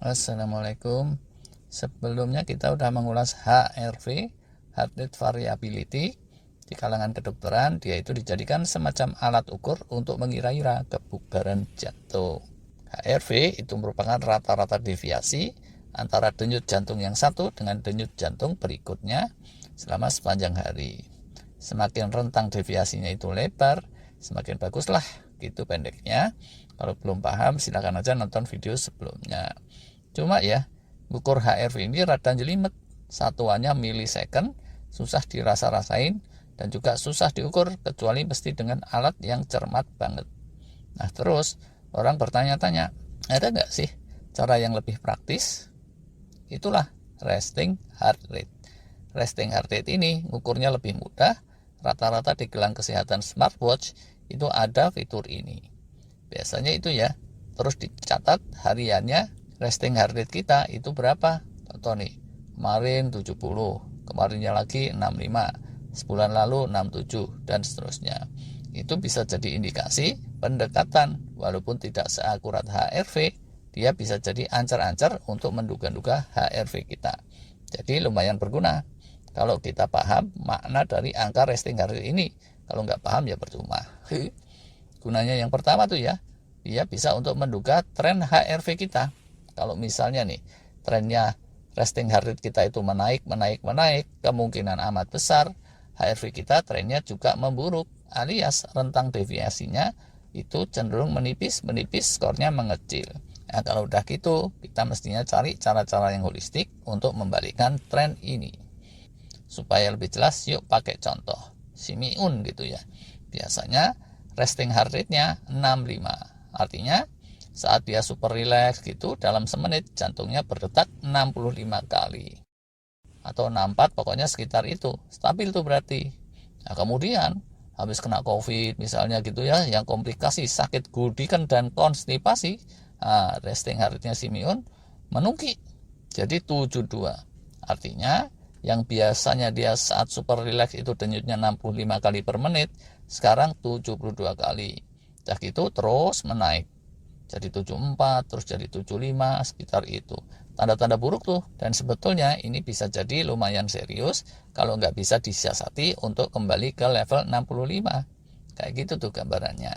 Assalamualaikum. Sebelumnya kita sudah mengulas HRV, Heart Rate Variability. Di kalangan kedokteran, dia itu dijadikan semacam alat ukur untuk mengira-ira kebugaran jantung. HRV itu merupakan rata-rata deviasi antara denyut jantung yang satu dengan denyut jantung berikutnya selama sepanjang hari. Semakin rentang deviasinya itu lebar, semakin baguslah, gitu pendeknya. Kalau belum paham, silakan aja nonton video sebelumnya. Cuma ya, ukur HRV ini rada jelimet, satuannya milisecond, susah dirasa-rasain, dan juga susah diukur kecuali mesti dengan alat yang cermat banget. Nah terus, orang bertanya-tanya, ada nggak sih cara yang lebih praktis? Itulah resting heart rate. Resting heart rate ini ukurnya lebih mudah, rata-rata di gelang kesehatan smartwatch itu ada fitur ini. Biasanya itu ya, terus dicatat hariannya resting heart rate kita itu berapa. Contoh nih, kemarin 70, kemarinnya lagi 65, sebulan lalu 67, dan seterusnya. Itu bisa jadi indikasi pendekatan, walaupun tidak seakurat HRV, dia bisa jadi ancar-ancar untuk menduga-duga HRV kita. Jadi lumayan berguna kalau kita paham makna dari angka resting heart rate ini. Kalau nggak paham ya percuma. Gunanya yang pertama tuh ya, dia bisa untuk menduga tren HRV kita. Kalau misalnya nih, trennya resting heart rate kita itu menaik, kemungkinan amat besar HRV kita trennya juga memburuk, alias rentang deviasinya itu cenderung menipis, skornya mengecil. Nah, kalau udah gitu, kita mestinya cari cara-cara yang holistik untuk membalikkan tren ini. Supaya lebih jelas, yuk pakai contoh. Simiun gitu ya. Biasanya resting heart rate-nya 65. Artinya saat dia super relax gitu, dalam semenit jantungnya berdetak 65 kali. Atau 64, pokoknya sekitar itu. Stabil tuh berarti. Nah kemudian habis kena COVID misalnya gitu ya, yang komplikasi sakit gudikan dan konstipasi, nah, resting heart rate-nya Simiun menungki jadi 72. Artinya yang biasanya dia saat super relax itu denyutnya 65 kali per menit, sekarang 72 kali. Dah gitu terus menaik. Jadi 74, terus jadi 75, sekitar itu. Tanda-tanda buruk tuh, dan sebetulnya ini bisa jadi lumayan serius kalau nggak bisa disiasati untuk kembali ke level 65. Kayak gitu tuh gambarannya.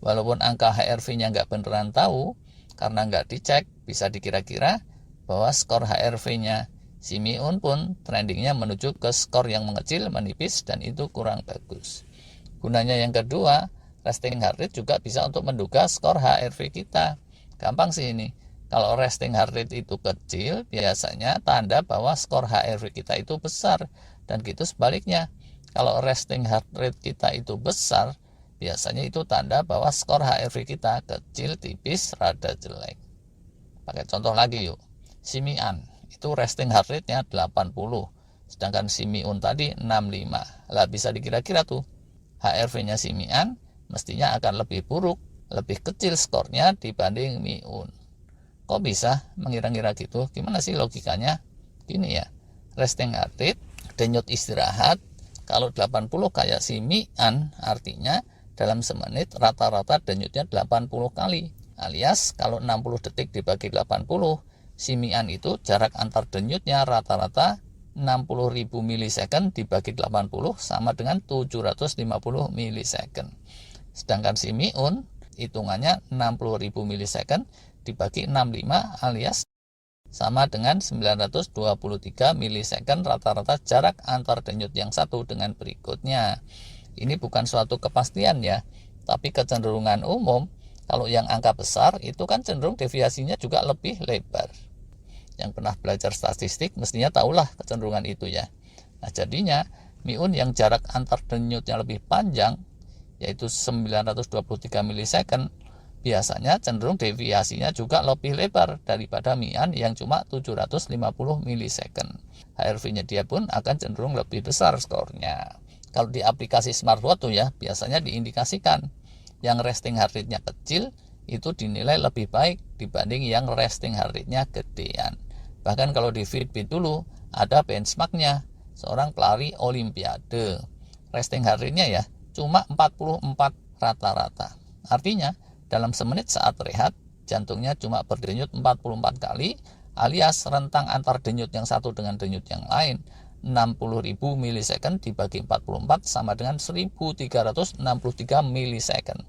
Walaupun angka HRV-nya nggak beneran tahu, karena nggak dicek, bisa dikira-kira bahwa skor HRV-nya Simiun pun trendingnya menuju ke skor yang mengecil, menipis, dan itu kurang bagus. Gunanya yang kedua, resting heart rate juga bisa untuk menduga skor HRV kita. Gampang sih ini. Kalau resting heart rate itu kecil, biasanya tanda bahwa skor HRV kita itu besar. Dan gitu sebaliknya. Kalau resting heart rate kita itu besar, biasanya itu tanda bahwa skor HRV kita kecil, tipis, rada jelek. Pakai contoh lagi yuk. Simian, itu resting heart rate-nya 80. Sedangkan Simiun tadi 65. Lah bisa dikira-kira tuh. HRV-nya Simian mestinya akan lebih buruk, lebih kecil skornya dibanding Miun. Kok bisa mengira-ngira gitu? Gimana sih logikanya? Gini ya, resting heart rate, denyut istirahat, kalau 80 kayak Simian, artinya dalam semenit rata-rata denyutnya 80 kali. Alias kalau 60 detik dibagi 80, Simian itu jarak antar denyutnya rata-rata 60.000 milisecond dibagi 80 sama dengan 750 milisecond. Sedangkan Simiun hitungannya 60.000 milisecond dibagi 65 alias sama dengan 923 milisecond rata-rata jarak antar denyut yang satu dengan berikutnya. Ini bukan suatu kepastian ya, tapi kecenderungan umum kalau yang angka besar itu kan cenderung deviasinya juga lebih lebar. Yang pernah belajar statistik mestinya tahulah kecenderungan itu ya. Nah jadinya Miun yang jarak antar denyutnya lebih panjang, yaitu 923 milisecond, biasanya cenderung deviasinya juga lebih lebar daripada Mian yang cuma 750 milisecond. HRV-nya dia pun akan cenderung lebih besar skornya. Kalau di aplikasi smartwatch tuh ya, biasanya diindikasikan yang resting heart rate-nya kecil itu dinilai lebih baik dibanding yang resting heart rate-nya gedean. Bahkan kalau di Fitbit dulu ada benchmark-nya, seorang pelari olimpiade. Resting heart rate-nya ya cuma 44 rata-rata. Artinya dalam semenit saat rehat jantungnya cuma berdenyut 44 kali, alias rentang antar denyut yang satu dengan denyut yang lain 60.000 milisecond dibagi 44 sama dengan 1363 milisecond.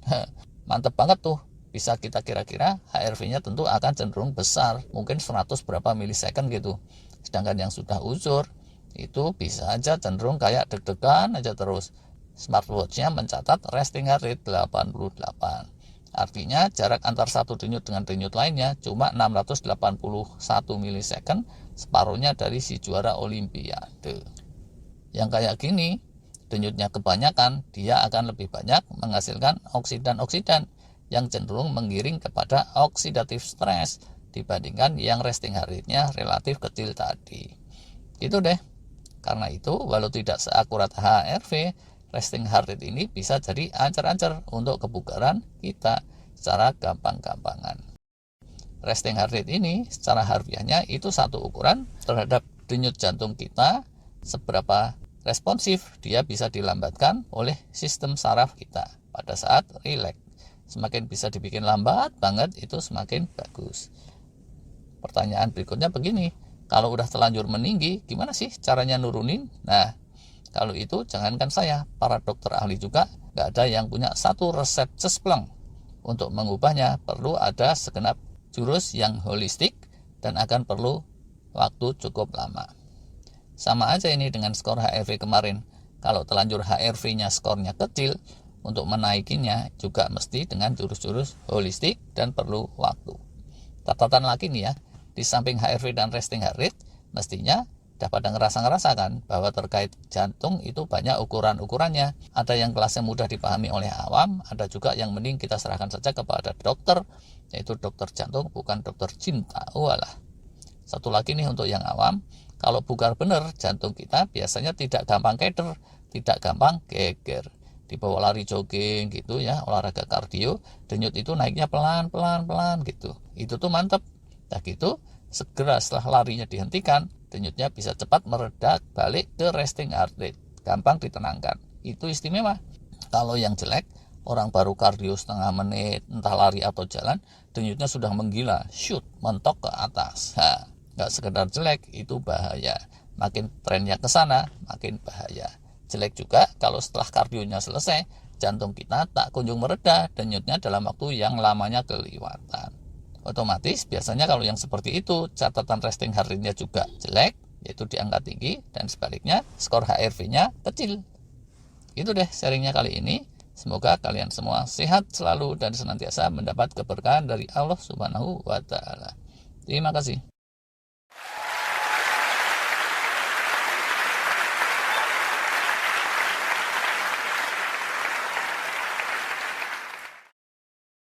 Mantep banget tuh. Bisa kita kira-kira HRV-nya tentu akan cenderung besar, mungkin 100 berapa milisecond gitu. Sedangkan yang sudah uzur itu bisa aja cenderung kayak deg-degan aja terus. Smartwatch-nya mencatat resting heart rate 88. Artinya jarak antar satu denyut dengan denyut lainnya cuma 681 milisecond, separuhnya dari si juara olimpiade. Yang kayak gini, denyutnya kebanyakan, dia akan lebih banyak menghasilkan oksidan-oksidan yang cenderung menggiring kepada oxidative stress dibandingkan yang resting heart rate-nya relatif kecil tadi. Gitu deh. Karena itu, walau tidak seakurat HRV, resting heart rate ini bisa jadi ancer-ancer untuk kebugaran kita secara gampang-gampangan. Resting heart rate ini secara harfiahnya itu satu ukuran terhadap denyut jantung kita, seberapa responsif dia bisa dilambatkan oleh sistem saraf kita pada saat rileks. Semakin bisa dibikin lambat banget itu semakin bagus. Pertanyaan berikutnya begini, kalau udah terlanjur meninggi gimana sih caranya nurunin? Nah, kalau itu jangankan saya, para dokter ahli juga nggak ada yang punya satu resep cespleng. Untuk mengubahnya perlu ada segenap jurus yang holistik dan akan perlu waktu cukup lama. Sama aja ini dengan skor HRV kemarin. Kalau terlanjur HRV-nya skornya kecil, untuk menaikinya juga mesti dengan jurus-jurus holistik dan perlu waktu. Catatan lagi nih ya, di samping HRV dan resting heart rate, mestinya dapat ngerasa-ngerasakan bahwa terkait jantung itu banyak ukuran-ukurannya. Ada yang kelasnya mudah dipahami oleh awam, ada juga yang mending kita serahkan saja kepada dokter, yaitu dokter jantung, bukan dokter cinta. Walah. Satu lagi nih untuk yang awam, kalau bugar bener jantung kita biasanya tidak gampang keder, tidak gampang geger. Dibawa lari jogging gitu ya, olahraga kardio, denyut itu naiknya pelan-pelan gitu. Itu tuh mantep. Nah gitu, segera setelah larinya dihentikan, denyutnya bisa cepat meredak balik ke resting heart rate, gampang ditenangkan. Itu istimewa. Kalau yang jelek, orang baru kardio setengah menit, entah lari atau jalan, denyutnya sudah menggila, shoot, mentok ke atas. Nggak sekedar jelek, itu bahaya. Makin trennya ke sana, makin bahaya. Jelek juga kalau setelah kardionya selesai, jantung kita tak kunjung mereda, denyutnya dalam waktu yang lamanya kelewatan. Otomatis biasanya kalau yang seperti itu catatan resting heart rate-nya juga jelek, yaitu di angka tinggi, dan sebaliknya skor HRV-nya kecil. Itu deh sharingnya kali ini. Semoga kalian semua sehat selalu dan senantiasa mendapat keberkahan dari Allah Subhanahu wa Ta'ala. Terima kasih.